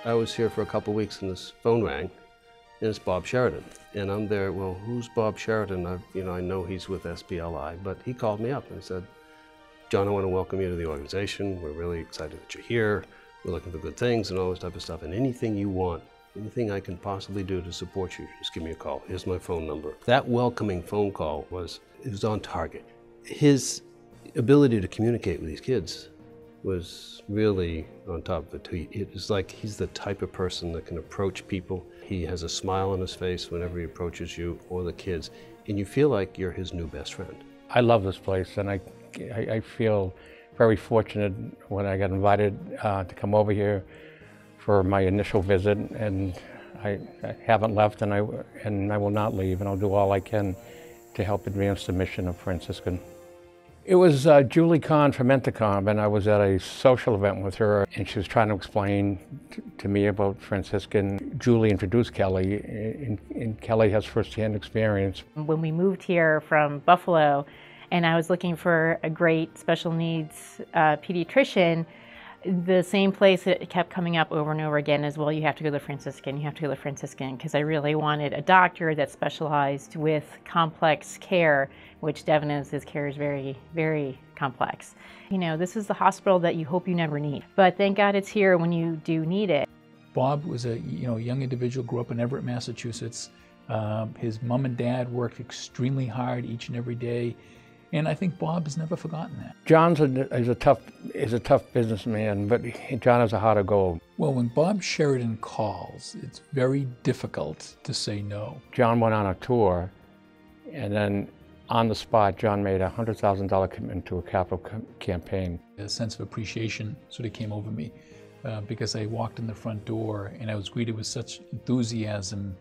I was here for a couple of weeks and this phone rang, and it's Bob Sheridan. And I'm there, well, who's Bob Sheridan? I know he's with SBLI, but he called me up and said, John, I want to welcome you to the organization. We're really excited that you're here. We're looking for good things and all this type of stuff. And anything you want, anything I can possibly do to support you, just give me a call. Here's my phone number. That welcoming phone call was on target. His ability to communicate with these kids was really on top of it. It's like he's the type of person that can approach people. He has a smile on his face whenever he approaches you or the kids, and you feel like you're his new best friend. I love this place, and I feel very fortunate when I got invited to come over here for my initial visit, and I haven't left, and I will not leave, and I'll do all I can to help advance the mission of Franciscan. It was Julie Kahn from Entercom, and I was at a social event with her, and she was trying to explain to me about Franciscan. Julie introduced Kelly, and Kelly has firsthand experience. When we moved here from Buffalo, and I was looking for a great special needs pediatrician, the same place that kept coming up over and over again is, well, you have to go to the Franciscan, you have to go to the Franciscan, because I really wanted a doctor that specialized with complex care, which Devin is. His care is very, very complex. You know, this is the hospital that you hope you never need, but thank God it's here when you do need it. Bob was a young individual, grew up in Everett, Massachusetts. His mom and dad worked extremely hard each and every day. And I think Bob has never forgotten that. John's is a tough businessman, but John has a heart of gold. Well, when Bob Sheridan calls, it's very difficult to say no. John went on a tour, and then on the spot, John made a $100,000 commitment to a capital campaign. A sense of appreciation sort of came over me because I walked in the front door and I was greeted with such enthusiasm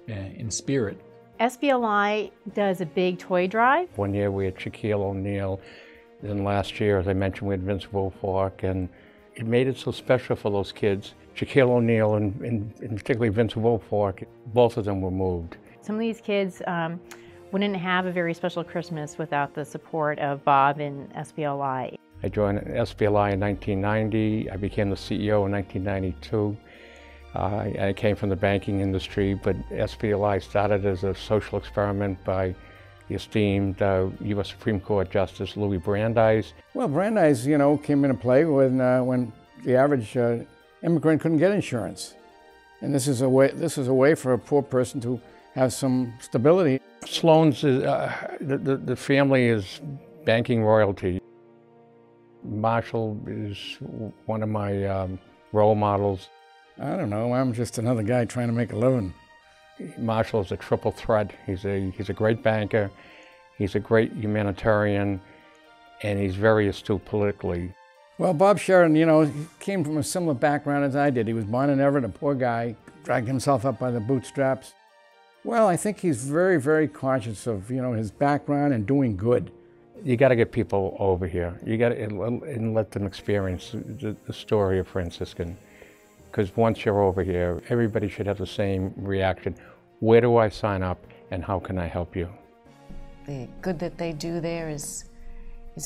and spirit. SBLI does a big toy drive. One year we had Shaquille O'Neal, then last year, as I mentioned, we had Vince Wilfork, and it made it so special for those kids. Shaquille O'Neal and particularly Vince Wilfork, both of them were moved. Some of these kids wouldn't have a very special Christmas without the support of Bob and SBLI. I joined SBLI in 1990. I became the CEO in 1992. I came from the banking industry, but SBLI started as a social experiment by the esteemed U.S. Supreme Court Justice Louis Brandeis. Well, Brandeis, came into play when the average immigrant couldn't get insurance, and this is a way for a poor person to have some stability. Sloan's the family is banking royalty. Marshall is one of my role models. I don't know, I'm just another guy trying to make a living. Marshall is a triple threat. He's a great banker, he's a great humanitarian, and he's very astute politically. Well, Bob Sheridan, he came from a similar background as I did. He was born in Everett, a poor guy, dragged himself up by the bootstraps. Well, I think he's very, very conscious of, his background and doing good. You got to get people over here. You got to and let them experience the story of Franciscan. Because once you're over here, everybody should have the same reaction. Where do I sign up and how can I help you? The good that they do there is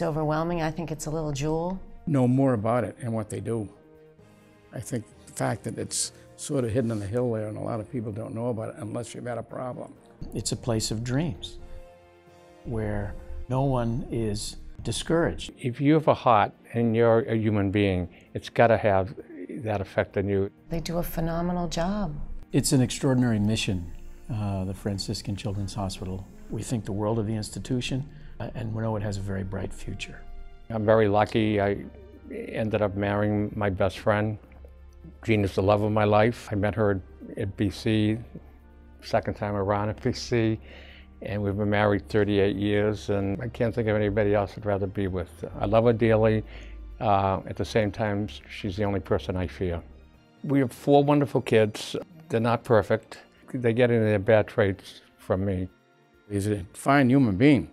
overwhelming. I think it's a little jewel. Know more about it and what they do. I think the fact that it's sort of hidden on the hill there and a lot of people don't know about it unless you've had a problem. It's a place of dreams where no one is discouraged. If you have a heart and you're a human being, it's got to have that effect on you. They do a phenomenal job. It's an extraordinary mission, the Franciscan Children's Hospital. We think the world of the institution, and we know it has a very bright future. I'm very lucky. I ended up marrying my best friend. Jean is the love of my life. I met her at BC, second time around at BC, and we've been married 38 years, and I can't think of anybody else I'd rather be with. I love her dearly. At the same time, she's the only person I fear. We have 4 wonderful kids. They're not perfect. They get into their bad traits from me. He's a fine human being,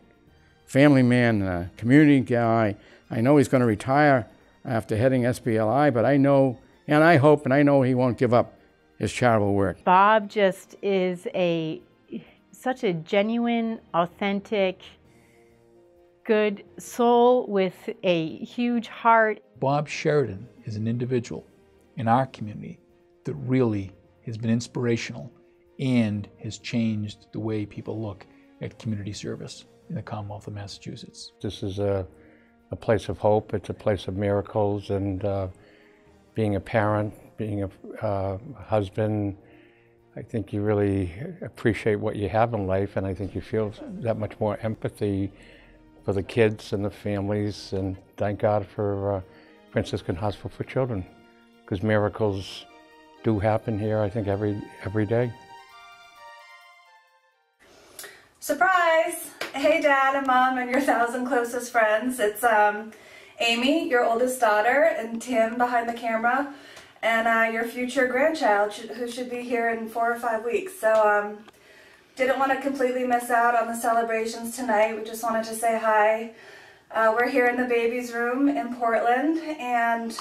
family man, community guy. I know he's going to retire after heading SBLI, but I know, and I hope, and I know he won't give up his charitable work. Bob just is such a genuine, authentic, good soul with a huge heart. Bob Sheridan is an individual in our community that really has been inspirational and has changed the way people look at community service in the Commonwealth of Massachusetts. This is a place of hope. It's a place of miracles, and being a parent, being a husband, I think you really appreciate what you have in life, and I think you feel that much more empathy for the kids and the families, and thank God for Franciscan Hospital for Children, because miracles do happen here, I think, every day. Surprise! Hey Dad and Mom and your 1,000 closest friends. It's Amy, your oldest daughter, and Tim behind the camera, and your future grandchild who should be here in 4 or 5 weeks. So didn't want to completely miss out on the celebrations tonight. We just wanted to say hi. We're here in the baby's room in Portland, and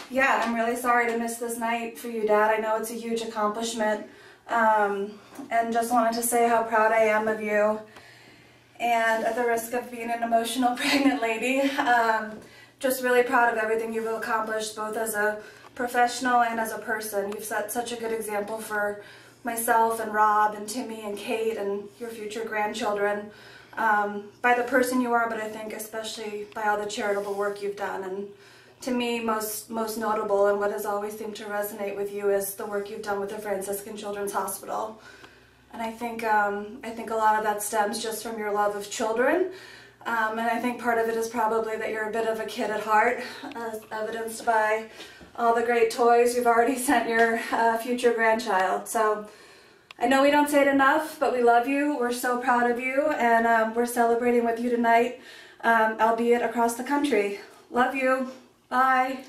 yeah, I'm really sorry to miss this night for you, Dad. I know it's a huge accomplishment. And just wanted to say how proud I am of you, and at the risk of being an emotional pregnant lady, just really proud of everything you've accomplished, both as a professional and as a person. You've set such a good example for myself and Rob and Timmy and Kate and your future grandchildren, by the person you are, but I think especially by all the charitable work you've done. And to me, most notable, and what has always seemed to resonate with you, is the work you've done with the Franciscan Children's Hospital. And I think a lot of that stems just from your love of children. And I think part of it is probably that you're a bit of a kid at heart, as evidenced by all the great toys you've already sent your future grandchild. So I know we don't say it enough, but we love you. We're so proud of you, and we're celebrating with you tonight, albeit across the country. Love you. Bye.